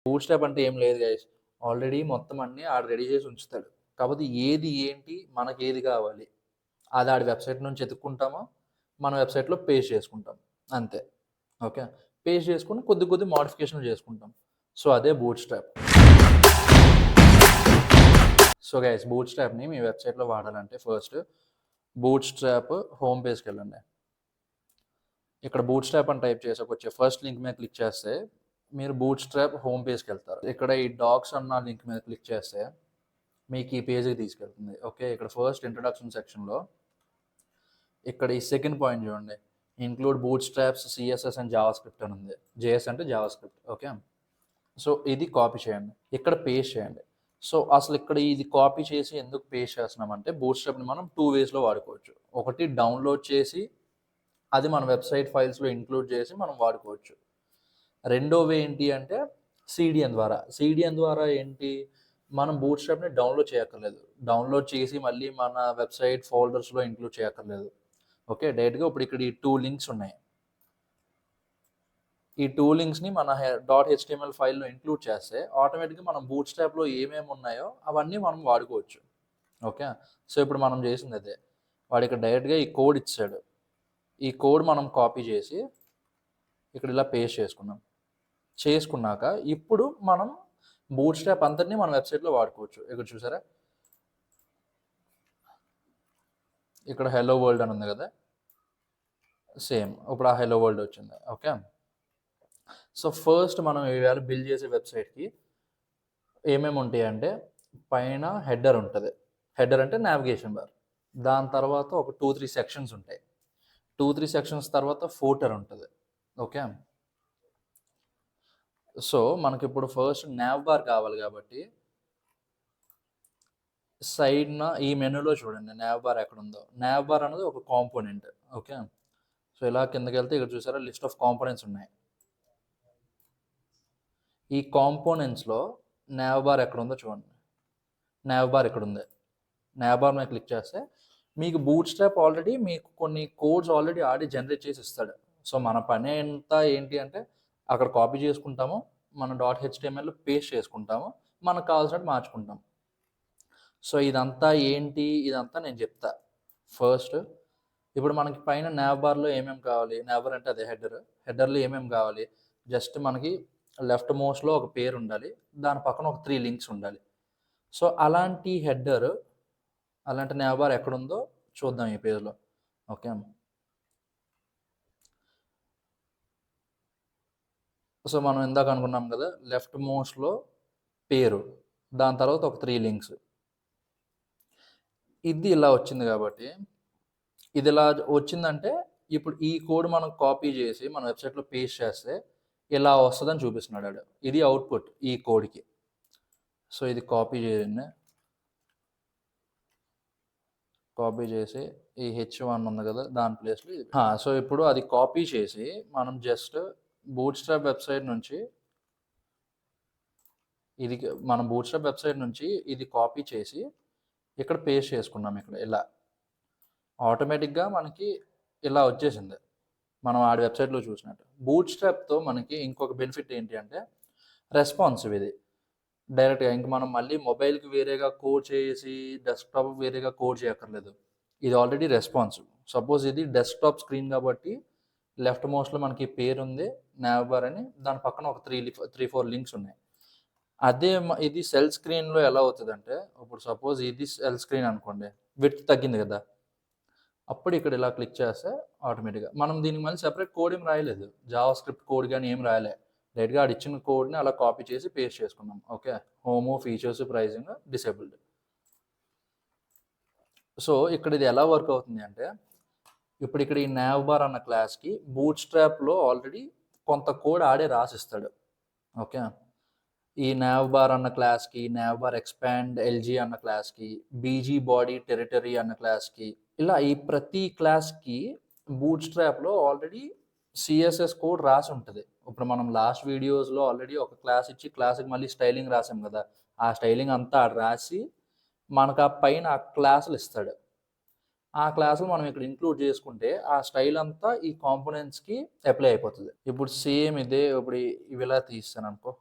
Boot strap అంటే ఏం లేదు గైస్. ఆల్రెడీ మొత్తం అన్నీ ఆడు రెడీ చేసి ఉంచుతాడు. కాపోతే ఏది ఏంటి, మనకేది కావాలి, అది ఆడి వెబ్‌సైట్ నుంచి ఎతుక్కుంటాము. మన వెబ్‌సైట్‌లో పేస్ట్ చేసుకుంటాం. అంతే. ఓకే. పేస్ట్ చేసుకొని కొద్ది కొద్ది మోడిఫికేషన్‌లు చేసుకుంటాం. సో, అదే బూట్ స్ట్రాప్. సో, గైస్ బూట్ స్ట్రాప్‌ని మీ వెబ్‌సైట్‌లో వాడాలంటే ఫస్ట్ బూట్ స్ట్రాప్ హోమ్ పేజ్‌కెళ్ళండి. ఇక్కడ బూట్ స్ట్రాప్ అని టైప్ చేసి వచ్చే ఫస్ట్ లింక్ మీద క్లిక్ చేస్తే మీరు బూట్ స్ట్రాప్ హోమ్ పేజ్కి వెళ్తారు. ఇక్కడ ఈ డాక్స్ అన్న లింక్ మీద క్లిక్ చేస్తే మీకు ఈ పేజ్కి తీసుకెళ్తుంది. ఓకే. ఇక్కడ ఫస్ట్ ఇంట్రడక్షన్ సెక్షన్లో ఇక్కడ ఈ సెకండ్ పాయింట్ చూడండి, include boot straps CSS and Java script అని ఉంది. జేఎస్ అంటే జావా స్క్రిప్ట్. ఓకే. సో ఇది కాపీ చేయండి, ఇక్కడ పేస్ట్ చేయండి. సో అసలు ఇక్కడ ఇది కాపీ చేసి ఎందుకు పేస్ట్ చేస్తున్నామంటే బూట్ స్ట్రాప్ని మనం 2 వేస్లో వాడుకోవచ్చు. ఒకటి డౌన్లోడ్ చేసి అది మన వెబ్సైట్ ఫైల్స్లో ఇంక్లూడ్ చేసి మనం వాడుకోవచ్చు. రెండో వే ఏంటి అంటే సిడిఎన్ ద్వారా. సిడిఎన్ ద్వారా ఏంటి, మనం బూట్ స్ట్రాప్ని డౌన్లోడ్ చేయక్కర్లేదు. డౌన్లోడ్ చేసి మళ్ళీ మన వెబ్సైట్ ఫోల్డర్స్లో ఇంక్లూడ్ చేయక్కర్లేదు. ఓకే. డైరెక్ట్గా ఇప్పుడు ఇక్కడ ఈ 2 లింక్స్ ఉన్నాయి. ఈ 2 లింక్స్ని మన .html ఫైల్లో ఇంక్లూడ్ చేస్తే ఆటోమేటిక్గా మనం బూట్ స్ట్రాప్లో ఏమేమి ఉన్నాయో అవన్నీ మనం వాడుకోవచ్చు. ఓకే. సో ఇప్పుడు మనం చేసింది అదే. వాడు ఇక్కడ డైరెక్ట్గా ఈ కోడ్ ఇచ్చాడు. ఈ కోడ్ మనం కాపీ చేసి ఇక్కడ ఇలా పేస్ట్ చేసుకున్నాక ఇప్పుడు మనం బూట్ స్ట్రాప్ అంతటిని మన వెబ్సైట్లో వాడుకోవచ్చు. ఇక్కడ చూసారా, ఇక్కడ హెలో వరల్డ్ అని ఉంది కదా, సేమ్ ఇప్పుడు ఆ హెలో వరల్డ్ వచ్చింది. ఓకే. సో ఫస్ట్ మనం ఇవాళ బిల్డ్ చేసే వెబ్సైట్కి ఏమేమి ఉంటాయి అంటే పైన హెడర్ ఉంటుంది. హెడర్ అంటే నావిగేషన్ బార్. దాని తర్వాత ఒక 2-3 సెక్షన్స్ ఉంటాయి. 2-3 సెక్షన్స్ తర్వాత ఫూటర్ ఉంటుంది. ఓకే. సో మనకి ఇప్పుడు ఫస్ట్ nav బార్ కావాలి కాబట్టి సైడ్న ఈ మెనూలో చూడండి nav బార్ ఎక్కడ ఉందో. nav బార్ అనేది ఒక కాంపోనెంట్. ఓకే. సో ఇలా కిందకి వెళ్తే ఇక్కడ చూసారా లిస్ట్ ఆఫ్ కాంపోనెంట్స్ ఉన్నాయి. ఈ కాంపోనెంట్స్లో nav బార్ ఎక్కడ ఉందో చూడండి. nav బార్ ఇక్కడ ఉంది. nav బార్ మీద క్లిక్ చేస్తే మీకు బూట్ స్ట్రాప్ ఆల్రెడీ మీకు కొన్ని కోడ్స్ ఆల్రెడీ ఆడి జనరేట్ చేసి ఇస్తాడు. సో మన పని అంతా ఏంటి అంటే అక్కడ కాపీ చేసుకుంటాము, మన .html పేస్ట్ చేసుకుంటాము, మనకు కావాల్సినట్టు మార్చుకుంటాం. సో ఇదంతా ఏంటి, ఇదంతా నేను చెప్తా. ఫస్ట్ ఇప్పుడు మనకి పైన nav బార్లో ఏమేమి కావాలి, nav బార్ అంటే అదే హెడర్లో ఏమేమి కావాలి, జస్ట్ మనకి లెఫ్ట్ మోస్ట్లో ఒక పేరు ఉండాలి, దాని పక్కన ఒక 3 లింక్స్ ఉండాలి. సో అలాంటి హెడర్, అలాంటి nav బార్ ఎక్కడుందో చూద్దాం ఈ పేజ్లో. ఓకే. సో మనం ఇందాక అనుకున్నాం కదా, లెఫ్ట్ మోస్ట్లో పేరు, దాని తర్వాత ఒక 3 లింక్స్. ఇది ఇలా వచ్చింది కాబట్టి, ఇది ఇలా వచ్చిందంటే ఇప్పుడు ఈ కోడ్ మనం కాపీ చేసి మన వెబ్సైట్లో పేస్ట్ చేస్తే ఇలా వస్తుందని చూపిస్తున్నాడు వాడు. ఇది అవుట్పుట్ ఈ కోడ్కి. సో ఇది కాపీ చేయండి. కాపీ చేసి ఈ h1 ఉంది కదా దాని ప్లేస్లో ఇది. సో ఇప్పుడు అది కాపీ చేసి మనం జస్ట్ బూట్ స్ట్రాప్ వెబ్సైట్ నుంచి ఇది మన బూట్ స్ట్రాప్ వెబ్సైట్ నుంచి ఇది కాపీ చేసి ఇక్కడ పేస్ట్ చేసుకున్నాం. ఇక్కడ ఇలా ఆటోమేటిక్గా మనకి ఇలా వచ్చేసింది మనం ఆడి వెబ్సైట్లో చూసినట్టు. బూట్ స్ట్రాప్తో మనకి ఇంకొక బెనిఫిట్ ఏంటి అంటే రెస్పాన్సివ్. ఇది డైరెక్ట్గా ఇంక మనం మళ్ళీ మొబైల్కి వేరేగా కోడ్ చేసి డెస్క్టాప్ వేరేగా కోడ్ చేయక్కర్లేదు. ఇది ఆల్రెడీ రెస్పాన్సివ్. సపోజ్ ఇది డెస్క్టాప్ స్క్రీన్ కాబట్టి లెఫ్ట్ మోస్ట్లో మనకి పేరు ఉంది nav బార్ అని, దాని పక్కన ఒక 3-4 లింక్స్ ఉన్నాయి. అదే ఇది సెల్ స్క్రీన్లో ఎలా అవుతుందంటే, ఇప్పుడు సపోజ్ ఇది సెల్ స్క్రీన్ అనుకోండి, విడ్త్ తగ్గింది కదా, అప్పుడు ఇక్కడ ఇలా క్లిక్ చేస్తే ఆటోమేటిక్గా మనం దీనికి మళ్ళీ సెపరేట్ కోడ్ ఏం రాయలేదు, జావా స్క్రిప్ట్ కోడ్ కానీ ఏం రాయలే, డైరెక్ట్గా ఆడు ఇచ్చిన కోడ్ని అలా కాపీ చేసి పేస్ట్ చేసుకున్నాం. Okay. Home, features, pricing disabled. So ఇక్కడ ఇది ఎలా వర్క్ అవుతుంది అంటే, ఇప్పుడు ఇక్కడ ఈ nav బార్ అన్న క్లాస్కి బూట్ స్ట్రాప్లో ఆల్రెడీ కొంత కోడ్ ఆడే రాసిస్తాడు. ఓకే. ఈ nav బార్ అన్న క్లాస్కి, nav బార్ ఎక్స్పాండ్ ఎల్జీ అన్న క్లాస్కి, బీజీ బాడీ టెరిటరీ అన్న క్లాస్కి, ఇలా ఈ ప్రతి క్లాస్కి బూట్ స్ట్రాప్లో ఆల్రెడీ సిఎస్ఎస్ కోడ్ రాసి ఉంటుంది. ఇప్పుడు మనం లాస్ట్ వీడియోస్లో ఆల్రెడీ ఒక క్లాస్ ఇచ్చి క్లాస్కి మళ్ళీ స్టైలింగ్ రాసాం కదా, ఆ స్టైలింగ్ అంతా రాసి మనకు ఆ పైన ఆ క్లాసులు ఇస్తాడు. ఆ క్లాసులు మనం ఇక్కడ ఇంక్లూడ్ చేసుకుంటే ఆ స్టైల్ అంతా ఈ కాంపోనెంట్స్కి అప్లై అయిపోతుంది. ఇప్పుడు సేమ్ ఇదే, ఇప్పుడు ఇవి ఇలా తీస్తాను అనుకో,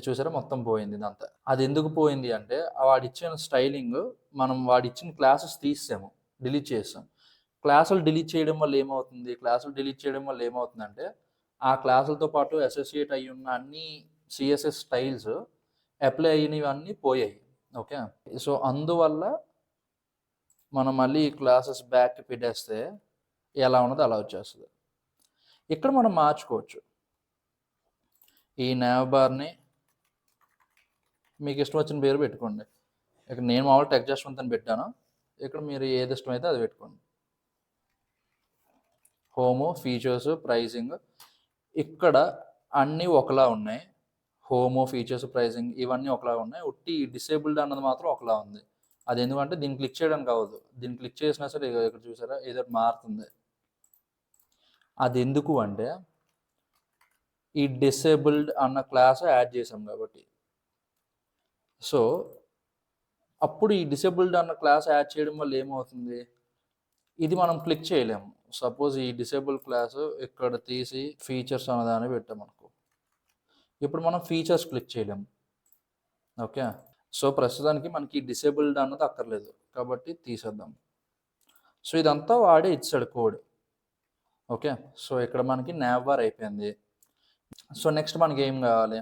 చూసారా మొత్తం పోయింది ఇదంతా. అది ఎందుకు పోయింది అంటే వాడిచ్చిన స్టైలింగ్ మనం వాడిచ్చిన క్లాసెస్ తీసాము, డిలీట్ చేసాం. క్లాసులు డిలీట్ చేయడం వల్ల ఏమవుతుంది, ఏమవుతుందంటే ఆ క్లాసులతో పాటు అసోసియేట్ అయ్యి ఉన్న అన్ని సిఎస్ఎస్ స్టైల్స్ అప్లై అయినవన్నీ పోయాయి. ఓకే, సో అందువల్ల మనం మళ్ళీ క్లాసెస్ బ్యాక్ పెట్టేస్తే ఎలా ఉన్నదో అలా వచ్చేస్తుంది. ఇక్కడ మనం మార్చుకోవచ్చు. ఈ nav బార్ని మీకు ఇష్టం వచ్చిన పేరు పెట్టుకోండి. ఇక్కడ నేను మామూలు టెక్ జస్వంత్ అని పెట్టాను. ఇక్కడ మీరు ఏది ఇష్టమైతే అది పెట్టుకోండి. హోము, ఫీచర్స్, ప్రైజింగ్ ఇక్కడ అన్నీ ఒకలా ఉన్నాయి. హోము, ఫీచర్స్, ప్రైజింగ్ ఇవన్నీ ఒకలా ఉన్నాయి. ఉట్టి డిసేబుల్డ్ అన్నది మాత్రం ఒకలా ఉంది. అది ఎందుకంటే దీన్ని క్లిక్ చేయడానికి అవ్వదు. దీన్ని క్లిక్ చేసినా సరే ఇక్కడ చూసారా ఏదో మారుతుంది. అది ఎందుకు అంటే ఈ డిసేబుల్డ్ అన్న క్లాస్ యాడ్ చేసాం కాబట్టి. సో అప్పుడు ఈ డిసేబుల్డ్ అన్న క్లాస్ యాడ్ చేయడం వల్ల ఏమవుతుంది, ఇది మనం క్లిక్ చేయలేము. సపోజ్ ఈ డిసేబుల్ క్లాసు ఇక్కడ తీసి ఫీచర్స్ అన్నదాన్ని పెట్టామనుకో, ఇప్పుడు మనం ఫీచర్స్ క్లిక్ చేయలేము. ఓకే, సో ప్రస్తుతానికి మనకి డిసేబుల్డ్ అన్నది అక్కర్లేదు కాబట్టి తీసేద్దాం. సో ఇదంతా వాడే ఇచ్చాడు కోడ్. ఓకే, సో ఇక్కడ మనకి nav బార్ అయిపోయింది. సో నెక్స్ట్ మనకి ఏం కావాలి,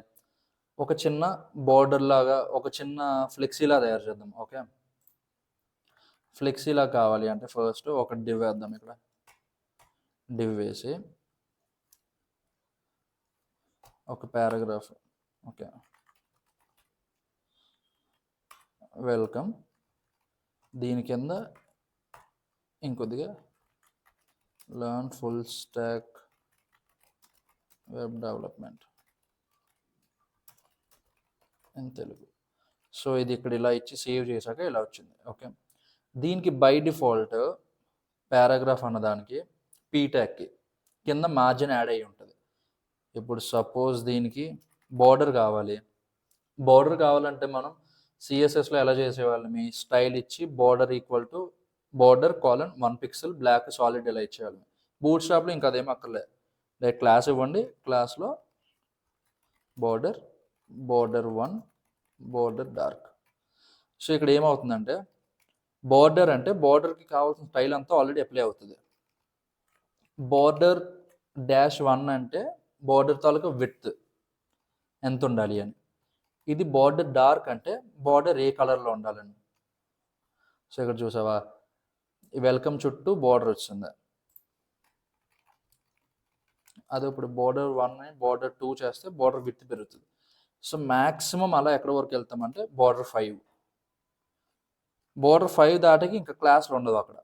ఒక చిన్న బార్డర్ లాగా ఒక చిన్న ఫ్లెక్సీలా తయారు చేద్దాం. ఓకే, ఫ్లెక్సీలా కావాలి అంటే ఫస్ట్ ఒక డివ్ వేద్దాం. ఇక్కడ డివ్ వేసి ఒక పారాగ్రాఫ్. Okay, welcome. దీని కింద ఇంకొద్దిగా learn full stock web development in Telugu. So ఇది ఇక్కడ ఇలా ఇచ్చి సేవ్ చేశాక ఇలా వచ్చింది. ఓకే, దీనికి బై డిఫాల్ట్ పారాగ్రాఫ్ అన్నదానికి పీటాక్కి కింద మార్జిన్ యాడ్ అయ్యి ఉంటుంది. ఇప్పుడు సపోజ్ దీనికి బార్డర్ కావాలంటే మనం సిఎస్ఎస్లో ఎలా చేసేవాళ్ళమి, స్టైల్ ఇచ్చి border equal to border colon 1 pixel black solid ఇలా ఇచ్చేవాళ్ళమి. బూట్ స్ట్రాప్లో ఇంకా అదేం అక్కర్లే, లైక్ క్లాస్ ఇవ్వండి, క్లాస్లో బార్డర్ 1 బార్డర్ డార్క్. సో ఇక్కడ ఏమవుతుందంటే బార్డర్ అంటే బార్డర్కి కావాల్సిన స్టైల్ అంతా ఆల్రెడీ అప్లై అవుతుంది. బార్డర్ -1 అంటే బార్డర్ తాలూకా విడ్త్ ఎంత ఉండాలి అని. ఇది బార్డర్ డార్క్ అంటే బార్డర్ ఏ కలర్లో ఉండాలని. సో ఇక్కడ చూసావా వెల్కమ్ చుట్టూ బార్డర్ వచ్చింది. అదే ఇప్పుడు బార్డర్ 1 బార్డర్ 2 చేస్తే బార్డర్ విడ్త్ పెరుగుతుంది. సో మ్యాక్సిమం అలా ఎక్కడి వరకు వెళ్తామంటే బార్డర్ 5 దాటికి ఇంకా క్లాస్లో ఉండదు అక్కడ.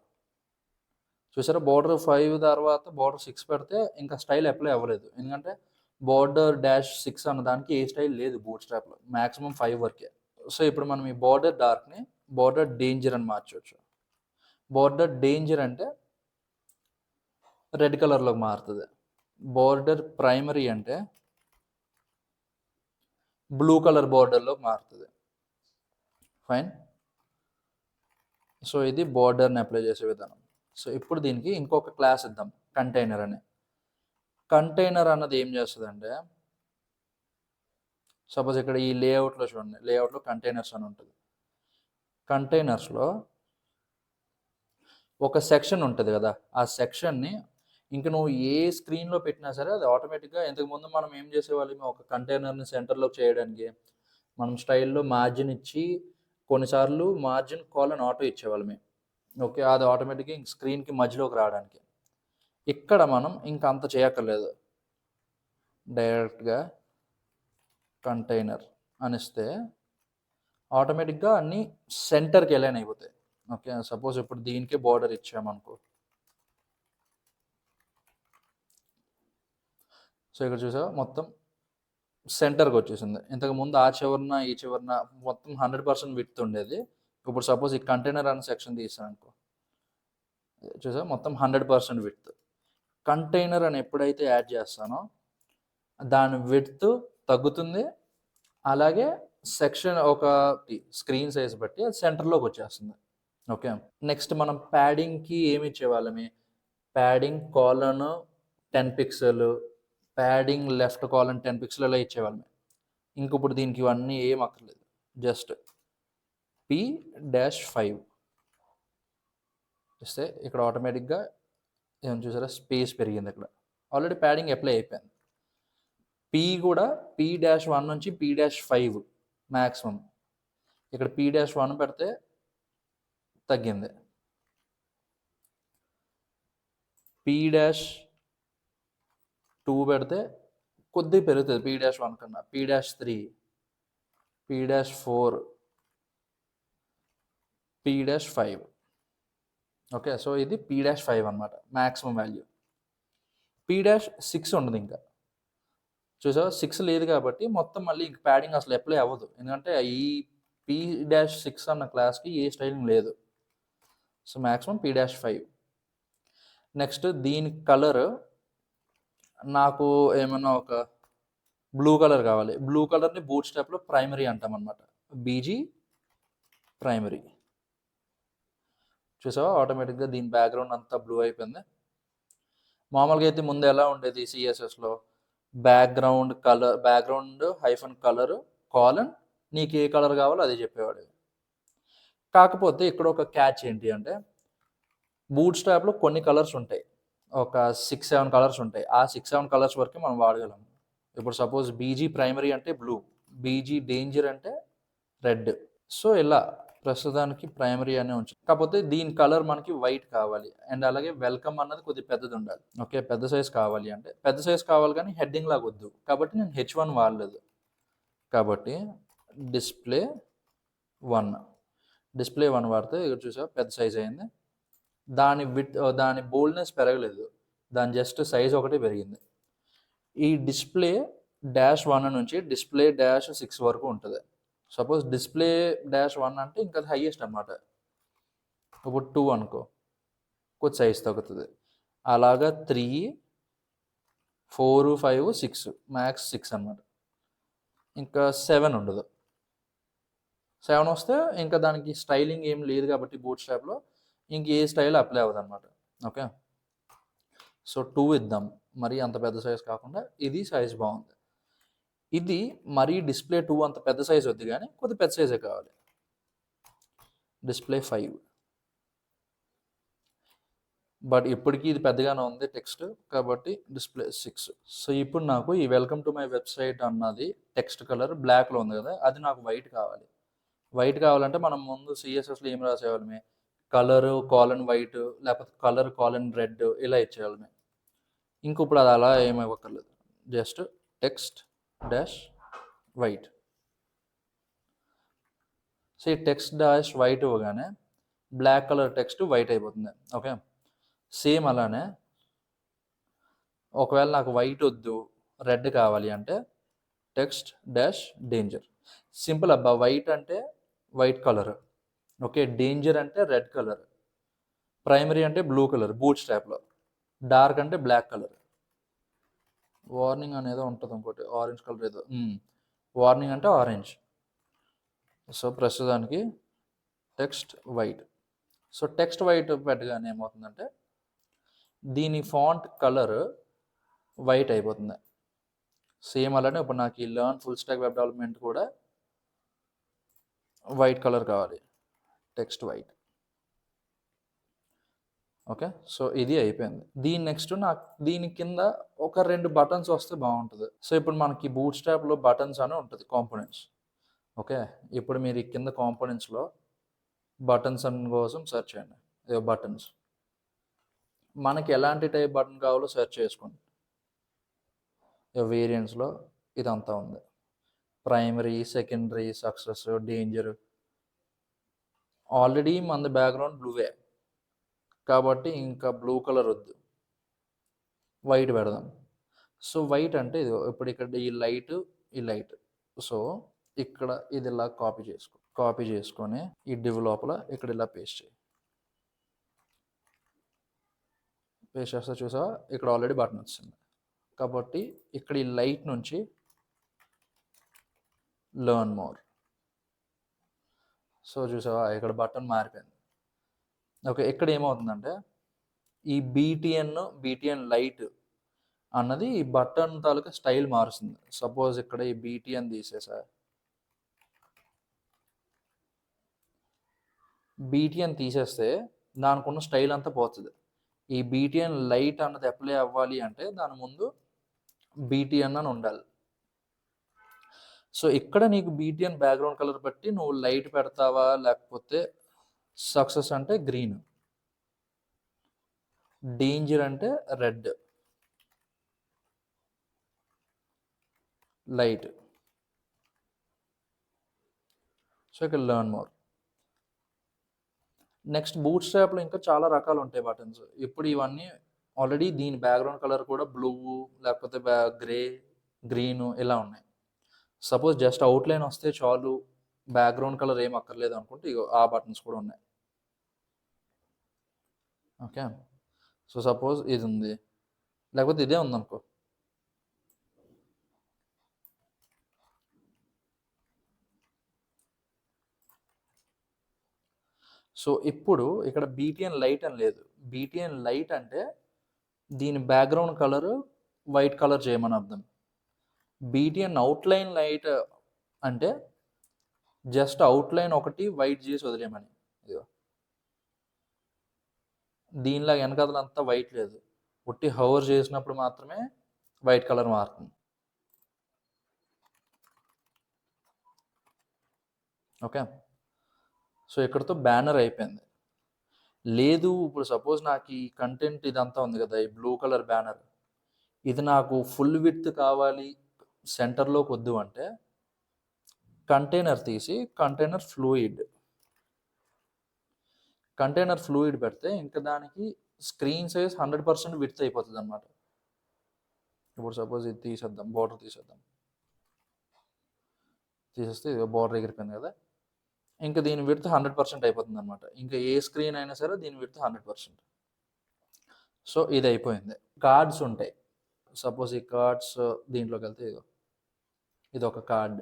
చూసారా బార్డర్ 5 తర్వాత బార్డర్ 6 పెడితే ఇంకా స్టైల్ అప్లై అవ్వలేదు, ఎందుకంటే బార్డర్ -6 అన్న దానికి ఏ స్టైల్ లేదు బూట్ స్ట్రాప్లో, మ్యాక్సిమం 5 వరకే. సో ఇప్పుడు మనం ఈ బార్డర్ డార్క్ని బార్డర్ డేంజర్ అని మార్చవచ్చు. బార్డర్ డేంజర్ అంటే రెడ్ కలర్లోకి మారుతుంది. బార్డర్ ప్రైమరీ అంటే బ్లూ కలర్ బార్డర్లోకి మారుతుంది. ఫైన్. సో ఇది బార్డర్ని అప్లై చేసే విధానం. సో ఇప్పుడు దీనికి ఇంకొక క్లాస్ ఇద్దాం, కంటైనర్ అని. కంటైనర్ అన్నది ఏం చేస్తుందంటే సపోజ్ ఇక్కడ ఈ లేఅవుట్లో చూడండి, లేఅవుట్లో కంటైనర్స్ అని ఉంటుంది. కంటైనర్స్లో ఒక సెక్షన్ ఉంటుంది కదా, ఆ సెక్షన్ని ఇంక నువ్వు ఏ స్క్రీన్లో పెట్టినా సరే అది ఆటోమేటిక్గా, ఇంతకుముందు మనం ఏం చేసేవాళ్ళం, ఒక కంటైనర్ని సెంటర్లో చేయడానికి మనం స్టైల్లో మార్జిన్ ఇచ్చి కొన్నిసార్లు మార్జిన్ కాలన్ ఆటో ఇచ్చేవాళ్ళమే. ఓకే, అది ఆటోమేటిక్గా ఇంక స్క్రీన్కి మధ్యలోకి రావడానికి. ఇక్కడ మనం ఇంకా అంత చేయక్కర్లేదు, డైరెక్ట్గా కంటైనర్ అనిస్తే ఆటోమేటిక్గా అన్నీ సెంటర్కి అలైన్ అయిపోతాయి. ఓకే, సపోజ్ ఇప్పుడు దీనికే బార్డర్ ఇచ్చామనుకో. సో ఇక్కడ చూసావా మొత్తం సెంటర్కి వచ్చేసింది. ఇంతకుముందు ఆ చివరన ఈ చివరన మొత్తం 100% విడ్త్ ఉండేది. ఇప్పుడు సపోజ్ ఈ కంటైనర్ అనే సెక్షన్ తీసాను అనుకో, చూసా మొత్తం 100% విడ్త్. కంటైనర్ అని ఎప్పుడైతే యాడ్ చేస్తానో దాని విడ్త్ తగ్గుతుంది, అలాగే సెక్షన్ ఒక స్క్రీన్ సైజ్ బట్టి అది సెంటర్లోకి వచ్చేస్తుంది. ఓకే, నెక్స్ట్ మనం ప్యాడింగ్కి ఏమి ఇచ్చేవాళ్ళమి, padding colon 10 pixel, padding left colon 10 pixel ఇలా ఇచ్చేవాళ్ళమి. ఇంక ఇప్పుడు దీనికి ఇవన్నీ ఏం అక్కర్లేదు, జస్ట్ P-5 ఇస్తే ఇక్కడ ఆటోమేటిక్గా ఏమని చూసారా, స్పేస్ పెరిగింది. ఇక్కడ ఆల్రెడీ ప్యాడింగ్ అప్లై అయిపోయింది. P కూడా P-1 నుంచి P-5 మ్యాక్సిమం. ఇక్కడ P-1 పెడితే తగ్గింది, P-2 పెడితే కొద్దిగా పెరుగుతుంది P-1 కన్నా, P-3, P-4, P-5. Okay, so ఇది P-5 అనమాట మ్యాక్సిమం వాల్యూ. P-6 ఉండదు ఇంకా, చూసావా 6 లేదు కాబట్టి మొత్తం మళ్ళీ ఇంక ప్యాడింగ్ అసలు అప్లై అవ్వదు, ఎందుకంటే ఈ P-6 అన్న క్లాస్కి ఏ స్టైలింగ్ లేదు. So maximum P-5. నెక్స్ట్ దీని కలర్ నాకు ఏమన్నా ఒక బ్లూ కలర్ కావాలి. బ్లూ కలర్ని బూట్ స్ట్రాప్లో ప్రైమరీ అంటాం అనమాట, బీజీ ప్రైమరీ. చూసావా ఆటోమేటిక్గా దీని బ్యాక్గ్రౌండ్ అంతా బ్లూ అయిపోయింది. మామూలుగా అయితే ముందు ఎలా ఉండేది సిఎస్ఎస్లో, బ్యాక్గ్రౌండ్ -కలర్ కాలన్ నీకు ఏ కలర్ కావాలో అదే చెప్పేవాడు. కాకపోతే ఇక్కడ ఒక క్యాచ్ ఏంటి అంటే, బూట్ స్ట్రాప్లో కొన్ని కలర్స్ ఉంటాయి, ఒక 6-7 కలర్స్ ఉంటాయి. ఆ 6-7 కలర్స్ వరకే మనం వాడగలం. ఇప్పుడు సపోజ్ బీజీ ప్రైమరీ అంటే బ్లూ, బీజీ డేంజర్ అంటే రెడ్. సో ఇలా ప్రస్తుతానికి ప్రైమరీ అనే ఉంచు. కాకపోతే దీని కలర్ మనకి వైట్ కావాలి, అండ్ అలాగే వెల్కమ్ అన్నది కొద్దిగా పెద్దది ఉండాలి. ఓకే, పెద్ద సైజ్ కావాలి అంటే పెద్ద సైజ్ కావాలి, కానీ హెడ్డింగ్ లాగా వద్దు. కాబట్టి నేను H1 వాడలేదు. కాబట్టి డిస్ప్లే 1 వాడితే ఇక్కడ చూసా పెద్ద సైజ్ అయింది. దాని బోల్డ్నెస్ పెరగలేదు, దాని జస్ట్ సైజ్ ఒకటే పెరిగింది. ఈ డిస్ప్లే -1 నుంచి డిస్ప్లే -6 వరకు ఉంటుంది. సపోజ్ డిస్ప్లే -1 అంటే ఇంకా హైయెస్ట్ అనమాట. ఇప్పుడు 2 అనుకో, కొంచెం సైజ్ తగ్గుతుంది. అలాగా 3, 4, 5, 6 మ్యాక్స్ 6 అనమాట. ఇంకా 7 ఉండదు. 7 వస్తే ఇంకా దానికి స్టైలింగ్ ఏం లేదు కాబట్టి బూట్ స్ట్రాప్లో ఇంక ఏ స్టైల్ అప్లై అవ్వదు అనమాట. ఓకే, సో 2 ఇద్దాం, మరీ అంత పెద్ద సైజ్ కాకుండా. ఇది సైజ్ బాగుంది. ఇది మరీ డిస్ప్లే 2 అంత పెద్ద సైజ్ వద్దు, కానీ కొద్ది పెద్ద సైజే కావాలి. డిస్ప్లే 5, బట్ ఇప్పటికీ ఇది పెద్దగానే ఉంది టెక్స్ట్, కాబట్టి డిస్ప్లే 6. సో ఇప్పుడు నాకు ఈ వెల్కమ్ టు మై వెబ్సైట్ అన్నది టెక్స్ట్ కలర్ బ్లాక్లో ఉంది కదా, అది నాకు వైట్ కావాలి. వైట్ కావాలంటే మనం ముందు సిఎస్ఎస్లో ఏం రాసేవాళ్ళమే, కలర్ కాలన్ వైట్ లేకపోతే కలర్ కాలన్ రెడ్ ఇలా ఇచ్చేవాళ్ళమే. ఇంక ఇప్పుడు అది అలా ఏమి ఇవ్వక్కర్లేదు, జస్ట్ టెక్స్ట్ -వైట్. సో ఈ టెక్స్ట్ -వైట్ ఇవ్వగానే బ్లాక్ కలర్ టెక్స్ట్ వైట్ అయిపోతుంది. ఓకే, సేమ్ అలానే ఒకవేళ నాకు వైట్ వద్దు రెడ్ కావాలి అంటే టెక్స్ట్ -డేంజర్. సింపుల్ అబ్బా, వైట్ అంటే వైట్ కలర్, ఓకే, డేంజర్ అంటే రెడ్ కలర్, ప్రైమరీ అంటే బ్లూ కలర్ బూట్ స్ట్రాప్లో, డార్క్ అంటే బ్లాక్ కలర్, వార్నింగ్ అనేది ఉంటుంది ఇంకోటి ఆరెంజ్ కలర్ ఏదో, వార్నింగ్ అంటే ఆరెంజ్. సో ప్రస్తుతానికి text white. So text white పెట్టగానే ఏమవుతుందంటే దీని ఫాంట్ కలర్ వైట్ అయిపోతుంది. సేమ్ అలానే ఇప్పుడు నాకు ఈ learn full stock web development కూడా వైట్ కలర్ కావాలి, టెక్స్ట్ వైట్. ఓకే, సో ఇది అయిపోయింది. నెక్స్ట్ నాకు దీని కింద ఒక 2 బటన్స్ వస్తే బాగుంటుంది. సో ఇప్పుడు మనకి బూట్ స్ట్రాప్లో బటన్స్ అని ఉంటుంది, కాంపోనెంట్స్. ఓకే, ఇప్పుడు మీరు ఈ కింద కాంపోనెంట్స్లో బటన్స్ అని కోసం సెర్చ్ చేయండి. బటన్స్ మనకి ఎలాంటి టైప్ బటన్ కావాలో సెర్చ్ చేసుకోండి. వేరియంట్స్లో ఇదంతా ఉంది, primary, secondary, success, danger. Already మన బ్యాక్గ్రౌండ్ బ్లూవే కాబట్టి ఇంకా బ్లూ కలర్ వద్దు, వైట్ పెడదాం. సో వైట్ అంటే ఇది ఇప్పుడు ఇక్కడ ఈ లైట్, సో ఇక్కడ ఇది ఇలా కాపీ చేసుకొని ఈ డివ్ లోపల ఇక్కడ ఇలా పేస్ట్ చేస్తే చూసావా ఇక్కడ ఆల్రెడీ బటన్ వచ్చింది. కాబట్టి ఇక్కడ ఈ లైట్ నుంచి లెర్న్ మోర్, సో చూసావా ఇక్కడ బటన్ మారిపోయింది. ఓకే, ఇక్కడ ఏమవుతుందంటే ఈ బీటీఎన్ లైట్ అన్నది ఈ బటన్ తాలూకా స్టైల్ మారుస్తుంది. సపోజ్ ఇక్కడ ఈ బీటీ అని తీసేసా, బీటీ అని తీసేస్తే దానికున్న స్టైల్ అంతా పోతుంది. ఈ బీటీఎన్ లైట్ అన్నది అప్లై అవ్వాలి అంటే దాని ముందు బీటీఎన్ అని ఉండాలి. సో ఇక్కడ నీకు బీటీఎన్ బ్యాక్గ్రౌండ్ కలర్ బట్టి నువ్వు లైట్ పెడతావా లేకపోతే సక్సెస్ అంటే గ్రీన్, డేంజర్ అంటే రెడ్, లైట్. సో ఇక్కడ లెర్న్ మోర్. నెక్స్ట్ బూట్ స్ట్రాప్లో ఇంకా చాలా రకాలు ఉంటాయి బటన్స్. ఇప్పుడు ఇవన్నీ ఆల్రెడీ దీని బ్యాక్గ్రౌండ్ కలర్ కూడా బ్లూ లేకపోతే గ్రే, గ్రీన్ ఇలా ఉన్నాయి. సపోజ్ జస్ట్ అవుట్లైన్ వస్తే చాలు, బ్యాక్గ్రౌండ్ కలర్ ఏం అక్కర్లేదు అనుకుంటే ఇగో ఆ బటన్స్ కూడా ఉన్నాయి. ఓకే, సో సపోజ్ ఇది ఉంది లేకపోతే ఇదే ఉందనుకో, సో ఇప్పుడు ఇక్కడ బీటీఎన్ లైట్ అని లేదు. బీటీఎన్ లైట్ అంటే దీని బ్యాక్గ్రౌండ్ కలర్ వైట్ కలర్ చేయమని అర్థం. బీటీఎన్ అవుట్లైన్ లైట్ అంటే జస్ట్ అవుట్లైన్ ఒకటి వైట్ చేసి వదిలేయమని. ఇదిగో దీనిలా వెనకాలంతా వైట్ లేదు, ఒట్టి హవర్ చేసినప్పుడు మాత్రమే వైట్ కలర్ మారుతుంది. ఓకే, సో ఇక్కడతో బ్యానర్ అయిపోయింది. లేదు ఇప్పుడు సపోజ్ నాకు ఈ కంటెంట్ ఇదంతా ఉంది కదా, ఈ బ్లూ కలర్ బ్యానర్, ఇది నాకు ఫుల్ విడ్త్ కావాలి, సెంటర్లోకి వద్దు అంటే కంటైనర్ తీసి కంటైనర్ ఫ్లూయిడ్ పెడితే ఇంకా దానికి స్క్రీన్ సైజ్ 100% విడ్త్ అయిపోతుంది అనమాట. ఇప్పుడు సపోజ్ ఇది తీసేద్దాం, బార్డర్ తీసేస్తే బార్డర్ ఎగిరిపోయింది కదా, ఇంకా దీని విడ్త్ 100% అయిపోతుంది అనమాట. ఇంకా ఏ స్క్రీన్ అయినా సరే దీని విడ్త్ 100%. సో ఇది అయిపోయింది. కార్డ్స్ ఉంటాయి. సపోజ్ ఈ కార్డ్స్ దీంట్లోకి వెళ్తే ఇదొక కార్డ్,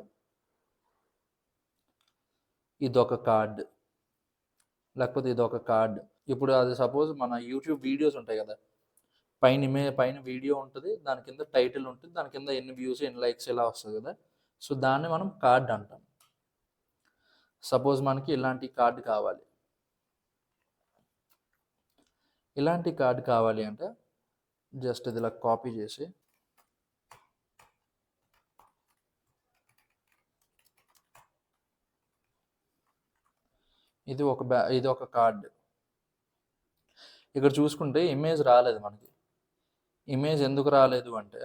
ఇదొక కార్డ్, లేకపోతే ఇదొక కార్డ్. ఇప్పుడు అది సపోజ్ మన యూట్యూబ్ వీడియోస్ ఉంటాయి కదా, పైన వీడియో ఉంటుంది, దాని కింద టైటిల్ ఉంటుంది, దాని కింద ఎన్ని వ్యూస్ ఎన్ని లైక్స్ ఇలా వస్తుంది కదా, సో దాన్ని మనం కార్డ్ అంటాం. సపోజ్ మనకి ఇలాంటి కార్డు కావాలి, ఇలాంటి కార్డు కావాలి అంటే జస్ట్ ఇది ఇలా కాపీ చేసి ఇది ఒక కార్డ్. ఇక్కడ చూసుకుంటే ఇమేజ్ రాలేదు మనకి. ఇమేజ్ ఎందుకు రాలేదు అంటే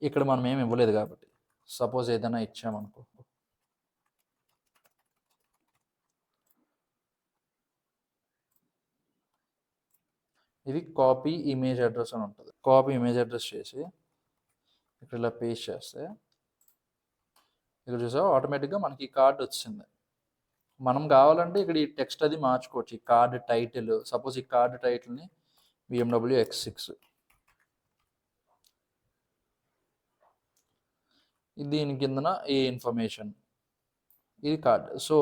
ఇక్కడ మనం ఏమి ఇవ్వలేదు కాబట్టి. సపోజ్ ఏదైనా ఇచ్చామనుకో, ఇది కాపీ ఇమేజ్ అడ్రస్ అని ఉంటుంది. కాపీ ఇమేజ్ అడ్రస్ చేసి ఇక్కడ ఇలా పేస్ట్ చేస్తే ఇక్కడ చూసావా ఆటోమేటిక్గా మనకి ఈ కార్డ్ వచ్చింది. మనం కావాలంటే ఇక్కడ ఈ టెక్స్ట్ అది మార్చుకోవచ్చు. ఈ కార్డ్ టైటిల్, సపోజ్ ఈ కార్డ్ టైటిల్ని BMW X6, దీని కిందన ఏ ఇన్ఫర్మేషన్, ఇది కార్డ్. సో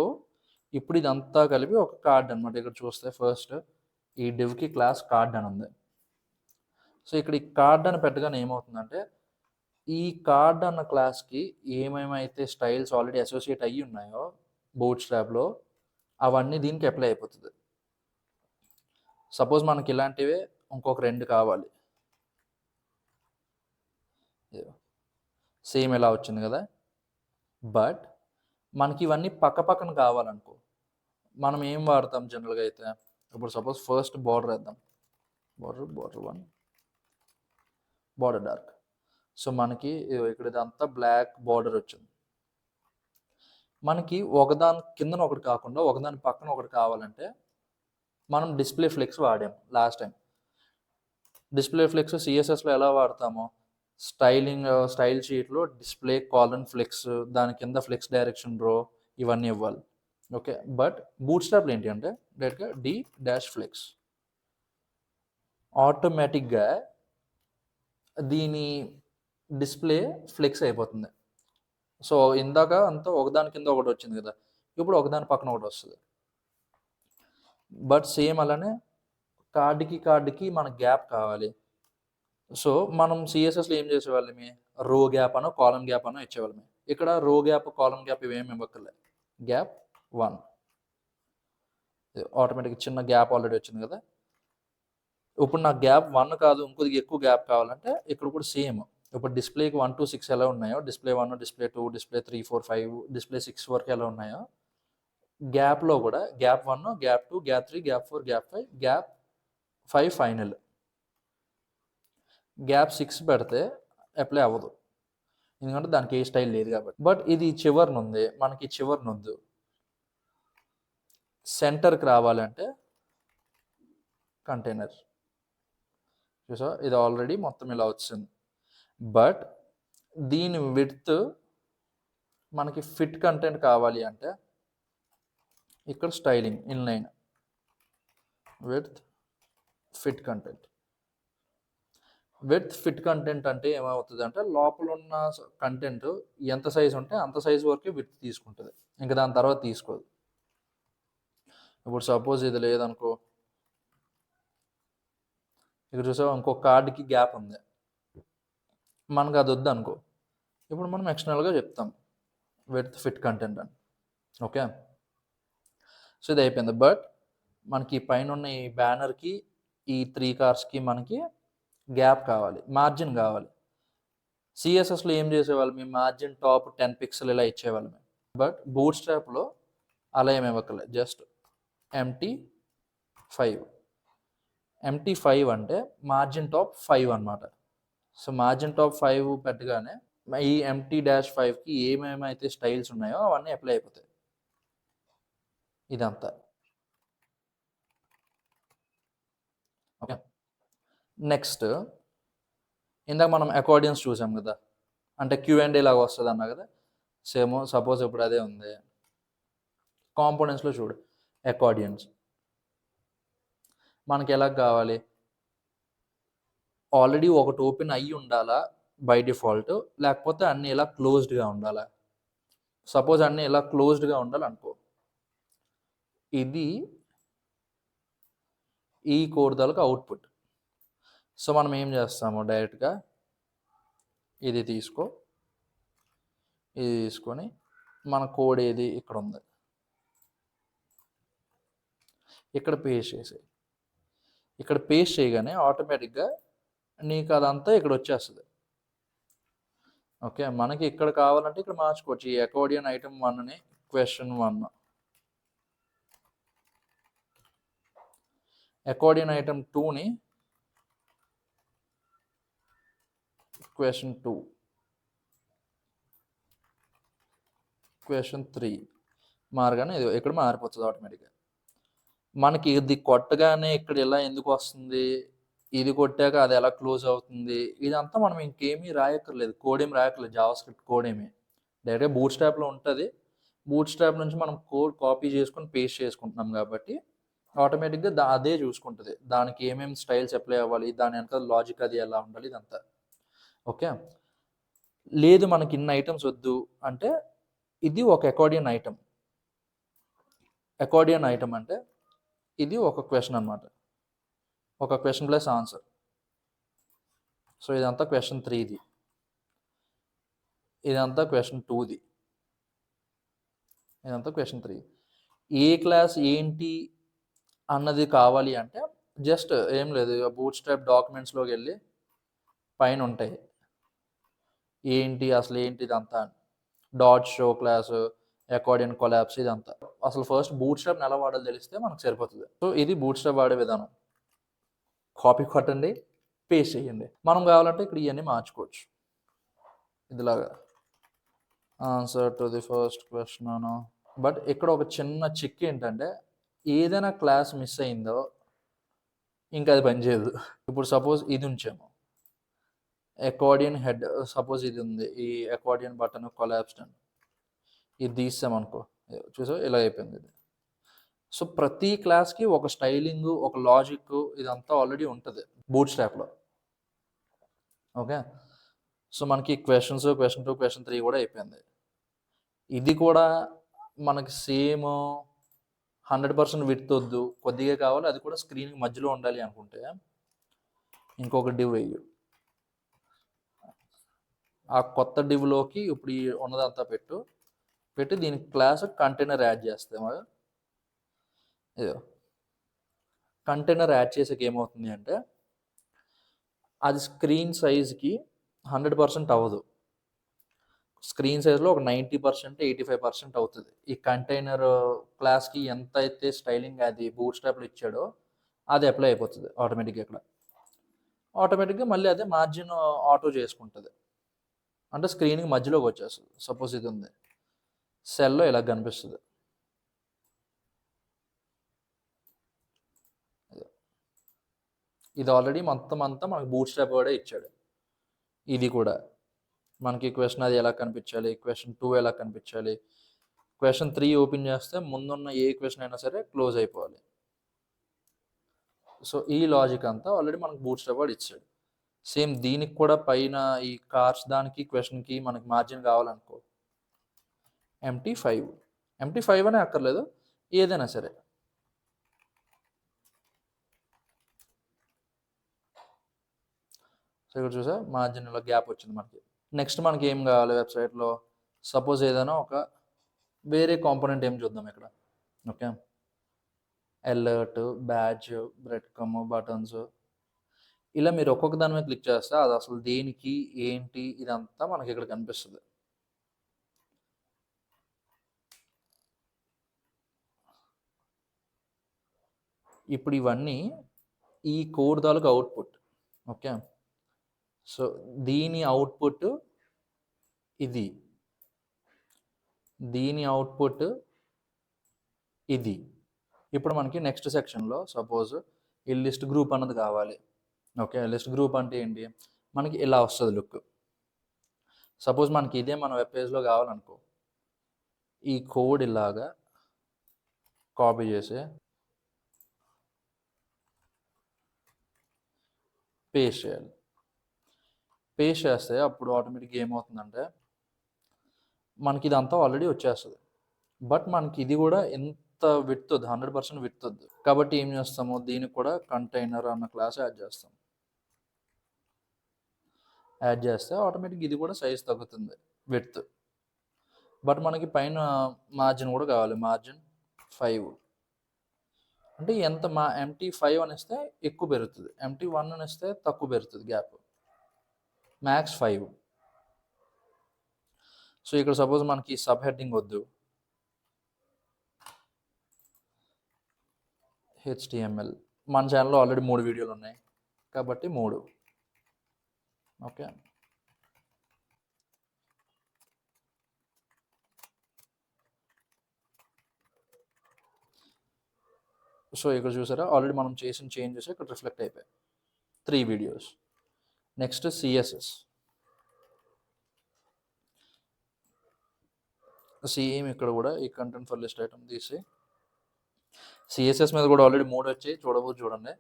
ఇప్పుడు ఇదంతా కలిపి ఒక కార్డ్ అనమాట. ఇక్కడ చూస్తే ఫస్ట్ ఈ డివ్కి క్లాస్ కార్డ్ అని ఉంది. సో ఇక్కడ ఈ కార్డ్ అని పెట్టగానే ఏమవుతుందంటే ఈ కార్డ్ అన్న క్లాస్కి ఏమేమైతే స్టైల్స్ ఆల్రెడీ అసోసియేట్ అయ్యి ఉన్నాయో బూట్ స్ట్రాప్లో అవన్నీ దీనికి అప్లై అయిపోతుంది. సపోజ్ మనకి ఇలాంటివే ఇంకొక 2 కావాలి, సేమ్ ఎలా వచ్చింది కదా, బట్ మనకి ఇవన్నీ పక్కన కావాలనుకో మనం ఏం వాడతాం జనరల్గా అయితే. ఇప్పుడు సపోజ్ ఫస్ట్ బార్డర్ వేద్దాం, బార్డర్ 1, బార్డర్ డార్క్. సో మనకి ఇక్కడ ఇదంతా బ్లాక్ బార్డర్ వచ్చింది. మనకి ఒకదాని కిందన ఒకటి కాకుండా ఒకదాని పక్కన ఒకటి కావాలంటే మనం డిస్ప్లే ఫ్లెక్స్ వాడాము లాస్ట్ టైం. డిస్ప్లే ఫ్లెక్స్ సిఎస్ఎస్లో ఎలా వాడతామో, స్టైల్ షీట్లో డిస్ప్లే కాలన్ ఫ్లెక్స్, దాని కింద ఫ్లెక్స్ డైరెక్షన్ రో ఇవన్నీ ఇవ్వాలి. ఓకే, బట్ బూట్ స్ట్రాప్లో ఏంటి అంటే డైరెక్ట్గా D-ఫ్లెక్స్ ఆటోమేటిక్గా దీని డిస్ప్లే ఫ్లెక్స్ అయిపోతుంది. సో ఇందాక అంతా ఒకదాని కింద ఒకటి వచ్చింది కదా, ఇప్పుడు ఒకదాని పక్కన ఒకటి వస్తుంది. బట్ సేమ్ అలానే కార్డ్కి మనకు గ్యాప్ కావాలి. సో మనం సిఎస్ఎస్లో ఏం చేసేవాళ్ళమి, రో గ్యాప్ అనో కాలం గ్యాప్ అనో ఇచ్చేవాళ్ళమి. ఇక్కడ రో గ్యాప్ కాలం గ్యాప్ ఇవేమి ఇవ్వక్కర్లే. గ్యాప్ 1 ఆటోమేటిక్ చిన్న గ్యాప్ ఆల్రెడీ వచ్చింది కదా. ఇప్పుడు నాకు గ్యాప్ 1 కాదు, ఇంకొద్దిగా ఎక్కువ గ్యాప్ కావాలంటే ఇక్కడ కూడా సేమ్. ఇప్పుడు డిస్ప్లేకి 1 to 6 ఎలా ఉన్నాయో, డిస్ప్లే 1, డిస్ప్లే 2, డిస్ప్లే 3, 4, 5, డిస్ప్లే 6 వరకు ఎలా ఉన్నాయో, గ్యాప్లో కూడా gap 1, gap 2, gap 3, gap 4, gap 5, gap 5 final. Gap 6 పెడితే అప్లై అవ్వదు, ఎందుకంటే దానికి ఏ స్టైల్ లేదు కాబట్టి. బట్ ఇది చివరిన ఉంది, మనకి చివరిన వద్దు. సెంటర్కి రావాలంటే కంటైనర్ చూసా, ఇది ఆల్రెడీ మొత్తం ఇలా వచ్చింది. బట్ దీని విడ్త్ మనకి ఫిట్ కంటెంట్ కావాలి అంటే ఇక్కడ styling inline width fit content. Width fit content అంటే ఏమవుతుంది అంటే లోపల ఉన్న కంటెంట్ ఎంత సైజు ఉంటే అంత సైజు వరకే విడ్త్ తీసుకుంటుంది, ఇంకా దాని తర్వాత తీసుకోదు. ఇప్పుడు సపోజ్ ఇది లేదనుకో, ఇక్కడ చూసావా ఇంకో కార్డ్కి గ్యాప్ ఉంది, మనకు అది వద్దు అనుకో, ఇప్పుడు మనం ఎక్స్టర్నల్గా చెప్తాం విత్ ఫిట్ కంటెంట్ అని. ఓకే, సో ఇది అయిపోయింది. బట్ మనకి పైన ఉన్న ఈ బ్యానర్కి ఈ 3 కార్స్కి మనకి గ్యాప్ కావాలి, మార్జిన్ కావాలి. సిఎస్ఎస్లో ఏం చేసేవాళ్ళు, మేము మార్జిన్ టాప్ 10 పిక్సెల్ ఇలా ఇచ్చేవాళ్ళమే. బట్ బూట్ స్ట్రాప్లో అలా ఏమి ఇవ్వకలేదు, జస్ట్ MT5. MT5 అంటే మార్జిన్ టాప్ 5 అనమాట. సో మార్జిన్ టాప్ 5 పెట్టగానే ఈ MT-5కి ఏమేమైతే స్టైల్స్ ఉన్నాయో అవన్నీ అప్లై అయిపోతాయి. ఇదంతా ఓకే. నెక్స్ట్ ఇందాక మనం అకార్డియన్స్ చూసాం కదా, అంటే Q&A లాగా వస్తుంది అన్నా కదా. సేమ్ సపోజ్ ఇప్పుడు అదే ఉంది. కాంపోనెంట్స్లో చూడు, అకార్డియన్స్ మనకి ఎలా కావాలి, ఆల్రెడీ ఒకటి ఓపెన్ అయ్యి ఉండాలా బై డిఫాల్ట్, లేకపోతే అన్నీ ఇలా క్లోజ్డ్గా ఉండాలా. సపోజ్ అన్నీ ఇలా క్లోజ్డ్గా ఉండాలనుకో, ఇది ఈ కోడ్ తాలూకు అవుట్పుట్. సో మనం ఏం చేస్తాము, డైరెక్ట్గా ఇది తీసుకొని మన కోడ్ ఏది ఇక్కడ ఉంది ఇక్కడ పేస్ట్ చేయగానే ఆటోమేటిక్గా నీకు అదంతా ఇక్కడ వచ్చేస్తుంది. ఓకే, మనకి ఇక్కడ కావాలంటే ఇక్కడ మార్చుకోవచ్చు. ఈ అకార్డియన్ ఐటమ్ 1ని question1, అకార్డియన్ ఐటమ్ 2ని question2, question3 మారగానే ఇది ఇక్కడ మారిపోతుంది ఆటోమేటిక్గా. మనకి ఇది కొట్టగానే ఇక్కడ ఇలా ఎందుకు వస్తుంది, ఇది కొట్టాక అది ఎలా క్లోజ్ అవుతుంది, ఇదంతా మనం ఇంకేమీ రాయక్కర్లేదు, కోడ్ ఏమి రాయక్కర్లేదు, జావాస్క్రిప్ట్ కోడ్ ఏమి. డైరెక్ట్గా బూట్ స్ట్రాప్లో ఉంటుంది. బూట్ స్ట్రాప్ నుంచి మనం కోడ్ కాపీ చేసుకొని పేస్ట్ చేసుకుంటున్నాం కాబట్టి ఆటోమేటిక్గా అదే చూసుకుంటుంది, దానికి ఏమేమి స్టైల్స్ అప్లై అవ్వాలి, దాని వెనక లాజిక్ అది ఎలా ఉండాలి, ఇదంతా. ఓకే, లేదు మనకి ఇన్ని ఐటమ్స్ వద్దు అంటే ఇది ఒక అకార్డియన్ ఐటమ్. అకార్డియన్ ఐటమ్ అంటే ఇది ఒక క్వశ్చన్ అనమాట, ఒక క్వశ్చన్ ప్లస్ ఆన్సర్. సో ఇదంతా question3ది, ఇదంతా question2ది, ఇదంతా question3. ఏ క్లాస్ ఏంటి అన్నది కావాలి అంటే జస్ట్ ఏం లేదు, బూట్ స్ట్రాప్ డాక్యుమెంట్స్లోకి వెళ్ళి పైన ఉంటాయి ఏంటి అసలు ఏంటి ఇదంతా, dot show class, accordion collapse, ఇదంతా. అసలు ఫస్ట్ బూట్ స్ట్రాప్ని ఎలా వాడాలో తెలిస్తే మనకు సరిపోతుంది. సో ఇది బూట్ స్ట్రాప్ వాడే విధానం. కాపీ కొట్టండి, పేస్ట్ చేయండి. మనం కావాలంటే ఇక్కడ ఇవన్నీ మార్చుకోవచ్చు, ఇదిలాగా answer to the first question అను. బట్ ఇక్కడ ఒక చిన్న చిక్ ఏంటంటే ఏదైనా క్లాస్ మిస్ అయిందో ఇంకా అది పనిచేయదు. ఇప్పుడు సపోజ్ ఇది ఉంచాము, అకార్డియన్ హెడ్, సపోజ్ ఇది ఉంది, ఈ అకార్డియన్ బటన్ కొలాప్స్డ్ అని, ఇది తీసామనుకో, చూసా ఇలా అయిపోయింది ఇది. సో ప్రతి క్లాస్కి ఒక స్టైలింగ్, ఒక లాజిక్, ఇదంతా ఆల్రెడీ ఉంటుంది బూట్ స్ట్రాప్లో. ఓకే, సో మనకి question2, question3 కూడా అయిపోయింది. ఇది కూడా మనకి సేమ్ 100% విడ్త్ వద్దు, కొద్దిగా కావాలి, అది కూడా స్క్రీన్ మధ్యలో ఉండాలి అనుకుంటే ఇంకొక డివ్ వేయు. ఆ కొత్త డివ్లోకి ఇప్పుడు ఈ ఉన్నదంతా పెట్టి దీనికి క్లాస్ కంటైనర్ యాడ్ చేస్తాము. ఇదో కంటైనర్ యాడ్ చేసాక ఏమవుతుంది అంటే అది స్క్రీన్ సైజ్కి 100% అవ్వదు. స్క్రీన్ సైజ్లో ఒక 90%, 85% అవుతుంది. ఈ కంటైనర్ క్లాస్కి ఎంత అయితే స్టైలింగ్ అది బూట్ స్ట్రాప్లో ఇచ్చాడో అది అప్లై అయిపోతుంది ఆటోమేటిక్గా. ఇక్కడ ఆటోమేటిక్గా మళ్ళీ అదే మార్జిన్ ఆటో చేసుకుంటుంది. అంటే స్క్రీన్కి మధ్యలోకి వచ్చేస్తుంది. సపోజ్ ఇది ఉంది, సెల్లో ఇలా కనిపిస్తుంది. ఇది ఆల్రెడీ మొత్తం అంతా మనకు బూట్ స్ట్రాప్ కూడా ఇచ్చాడు. ఇది కూడా మనకి క్వశ్చన్ అది ఎలా కనిపించాలి, క్వశ్చన్ 2 ఎలా కనిపించాలి, క్వశ్చన్ 3 ఓపెన్ చేస్తే ముందున్న ఏ క్వశ్చన్ అయినా సరే క్లోజ్ అయిపోవాలి. సో ఈ లాజిక్ అంతా ఆల్రెడీ మనకు బూట్ స్ట్రాప్ వాడు ఇచ్చాడు. సేమ్ దీనికి కూడా పైన ఈ కార్స్ దానికి క్వశ్చన్కి మనకి మార్జిన్ కావాలనుకో, MT5 అనే అక్కర్లేదు, ఏదైనా సరే. సో ఇక్కడ చూసా మార్జిన్లో గ్యాప్ వచ్చింది మనకి. నెక్స్ట్ మనకి ఏం కావాలి వెబ్సైట్లో, సపోజ్ ఏదైనా ఒక వేరే కాంపోనెంట్ ఏం చూద్దాం ఇక్కడ. Okay, alert, badge, bread crumb, buttons, ఇలా మీరు ఒక్కొక్క దాని మీద క్లిక్ చేస్తే అది అసలు దేనికి ఏంటి ఇదంతా మనకి ఇక్కడ కనిపిస్తుంది. ఇప్పుడు ఇవన్నీ ఈ కోడ్ తాలూకు అవుట్పుట్. ఓకే, సో దీని అవుట్పుట్ ఇది, దీని అవుట్పుట్ ఇది. ఇప్పుడు మనకి నెక్స్ట్ సెక్షన్లో సపోజ్ ఈ లిస్ట్ గ్రూప్ అన్నది కావాలి. ఓకే, లిస్ట్ గ్రూప్ అంటే ఏంటి, మనకి ఇలా వస్తుంది లుక్. సపోజ్ మనకి ఇదే మన వెబ్ పేజ్లో కావాలనుకో, ఈ కోడ్ ఇలాగా కాపీ చేసి పేస్ట్ చేయాలి. పేస్ట్ చేస్తే అప్పుడు ఆటోమేటిక్గా ఏమవుతుందంటే మనకి ఇదంతా ఆల్రెడీ వచ్చేస్తుంది. బట్ మనకి ఇది కూడా ఎంత విడ్త్ వద్దు, 100% విడ్త్ వద్దు. కాబట్టి ఏం చేస్తాము, దీనికి కూడా కంటైనర్ అన్న క్లాస్ యాడ్ చేస్తాం. యాడ్ చేస్తే ఆటోమేటిక్గా ఇది కూడా సైజ్ తగ్గుతుంది, విడ్త్. బట్ మనకి పైన మార్జిన్ కూడా కావాలి, మార్జిన్ 5. అంటే ఎంత మా MT5 అనిస్తే ఎక్కువ పెరుగుతుంది, MT1 అనిస్తే తక్కువ పెరుగుతుంది గ్యాప్, మ్యాక్స్ 5. సో ఇక్కడ సపోజ్ మనకి సబ్ హెడ్డింగ్ వద్దు, HTML. మన ఛానల్లో ఆల్రెడీ 3 వీడియోలు ఉన్నాయి కాబట్టి 3. ఓకే, సో ఇక్కడ చూసారా ఆల్రెడీ మనం చేసిన చేంజెస్ ఇక్కడ రిఫ్లెక్ట్ అయిపోయాయి, 3 వీడియోస్. Next CSS. సేమ్ ఇక్కడ కూడా ఈ కంటెంట్ ఫర్ లిస్ట్ ఐటమ్ తీసి CSS మీద కూడా ఆల్రెడీ 3 వచ్చాయి, చూడండి.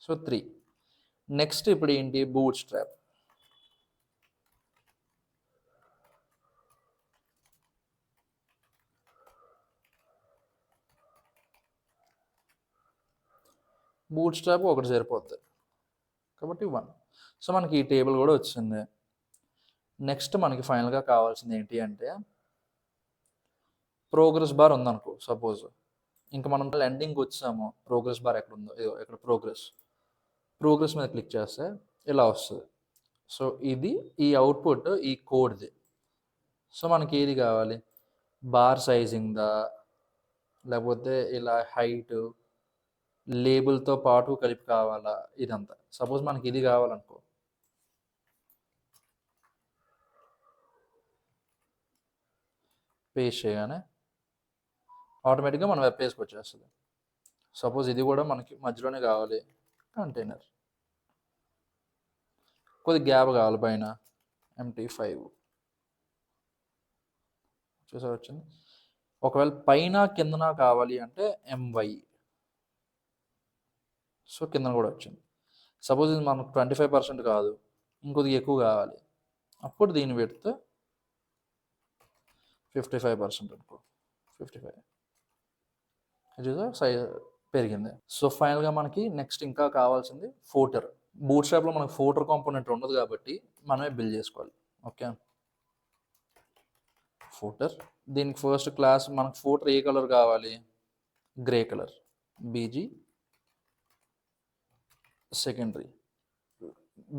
సో 3. నెక్స్ట్ ఇప్పుడు ఏంటి, బూట్ స్ట్రాప్. బూట్ స్ట్రాప్ ఒకటి సరిపోతుంది కాబట్టి 1. సో మనకి ఈ టేబుల్ కూడా వచ్చింది. నెక్స్ట్ మనకి ఫైనల్గా కావాల్సింది ఏంటి అంటే ప్రోగ్రెస్ బార్ ఉందనుకో సపోజ్, ఇంకా మనం ఎండింగ్కి వచ్చాము, ప్రోగ్రెస్ బార్ ఎక్కడ ఉందో, ఇదో ఇక్కడ ప్రోగ్రెస్ మీద క్లిక్ చేస్తే ఇలా వస్తుంది. సో ఇది ఈ అవుట్పుట్ ఈ కోడ్ది. సో మనకి ఏది కావాలి, బార్ సైజింగ్దా, లేకపోతే ఇలా హైట్ లేబుల్తో పాటు కలిపి కావాలా, ఇదంతా. సపోజ్ మనకి ఇది కావాలనుకో, పేస్ట్ చేయగానే ఆటోమేటిక్గా మన వెబ్ పేజ్కి వచ్చేస్తుంది. సపోజ్ ఇది కూడా మనకి మధ్యలోనే కావాలి, కంటైనర్, కొద్ది గ్యాప్ కావాలి పైన, MT5 చూసా వచ్చింది. ఒకవేళ పైన కిందన కావాలి అంటే MY. సో కింద కూడా వచ్చింది. సపోజ్ ఇది మనకు 25% కాదు, ఇంకొద్దిగా ఎక్కువ కావాలి, అప్పుడు దీని విడ్త్ 55% అనుకో, 55. సైజ్ పెరిగింది. సో ఫైనల్గా మనకి నెక్స్ట్ ఇంకా కావాల్సింది ఫూటర్. బూట్ స్ట్రాప్లో మనకు ఫూటర్ కాంపోనెంట్ ఉండదు కాబట్టి మనమే బిల్డ్ చేసుకోవాలి. Okay, footer. దీనికి ఫస్ట్ క్లాస్ మనకు ఫూటర్ ఏ కలర్ కావాలి? Grey colour. BG secondary.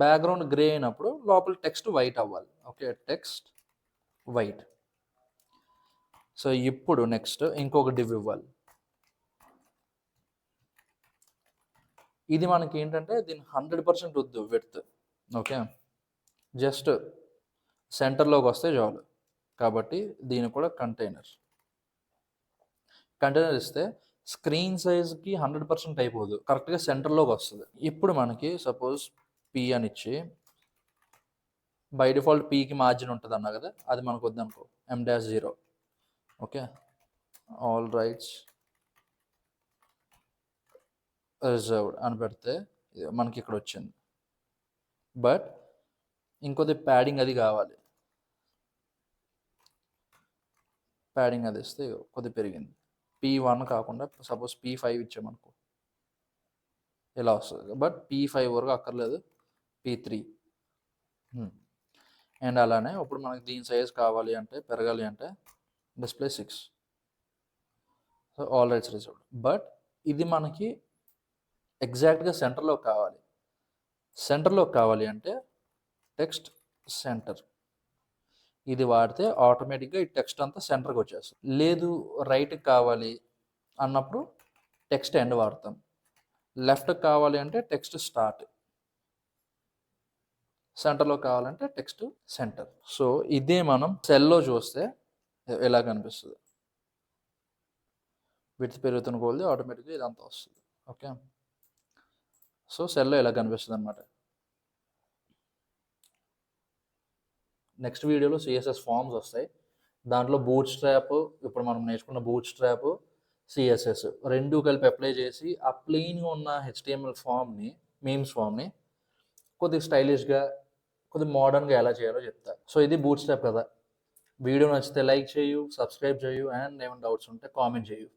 Background grey అయినప్పుడు లోపల టెక్స్ట్ వైట్ అవ్వాలి. Okay, text white. సో ఇప్పుడు నెక్స్ట్ ఇంకొక డివ్ ఇవ్వాలి. ఇది మనకి ఏంటంటే దీని 100% వద్దు విడ్త్. ఓకే, జస్ట్ సెంటర్లోకి వస్తే చాలు. కాబట్టి దీని కూడా కంటైనర్ ఇస్తే స్క్రీన్ సైజ్కి 100% అయిపోదు, కరెక్ట్గా సెంటర్లోకి వస్తుంది. ఇప్పుడు మనకి సపోజ్ పీ అని ఇచ్చి బై డిఫాల్ట్ పీకి మార్జిన్ ఉంటుంది అన్నా కదా, అది మనకు వద్దనుకో, M-0. Okay, all rights reserved అని పెడితే మనకి ఇక్కడ వచ్చింది. బట్ ఇంకొద్ది ప్యాడింగ్ అది కావాలి. ప్యాడింగ్ అది ఇస్తే కొద్ది పెరిగింది. P1 కాకుండా సపోజ్ P5 ఇచ్చామనుకో ఇలా వస్తుంది. బట్ P5 వరకు అక్కర్లేదు, P3. అండ్ అలానే ఇప్పుడు మనకి దీని సైజ్ కావాలి అంటే పెరగాలి అంటే display 6. So all rights reserved. But ఇది మనకి ఎగ్జాక్ట్గా సెంటర్లో కావాలి అంటే టెక్స్ట్ సెంటర్. ఇది వాడితే ఆటోమేటిక్గా ఈ టెక్స్ట్ అంతా సెంటర్కి వచ్చేస్తుంది. లేదు రైట్కి కావాలి అన్నప్పుడు టెక్స్ట్ ఎండ్ వాడతాం. లెఫ్ట్కి కావాలి అంటే టెక్స్ట్ స్టార్ట్. సెంటర్లో కావాలంటే టెక్స్ట్ సెంటర్. సో ఇదే మనం సెల్లో చూస్తే ఎలా కనిపిస్తుంది. విడ్త్ పెరుగుతున్న కొలది ఆటోమేటిక్గా ఇదంతా వస్తుంది. ఓకే, సో సెల్లో ఎలా కనిపిస్తుంది అనమాట. నెక్స్ట్ వీడియోలో CSS ఫామ్స్ వస్తాయి. దాంట్లో బూట్ స్ట్రాప్, ఇప్పుడు మనం నేర్చుకున్న బూట్ స్ట్రాప్, CSS రెండు కలిపి అప్లై చేసి ఆ ప్లెయిన్గా ఉన్న HTML ఫామ్ని, మీమ్స్ ఫామ్ని కొద్దిగా స్టైలిష్గా, కొద్దిగా మోడర్న్గా ఎలా చేయాలో చెప్తా. సో ఇది బూట్ స్ట్రాప్ కదా. వీడియో నచ్చితే లైక్ చేయు, సబ్స్క్రైబ్ చేయు, అండ్ ఏమైనా డౌట్స్ ఉంటే కామెంట్ చేయు.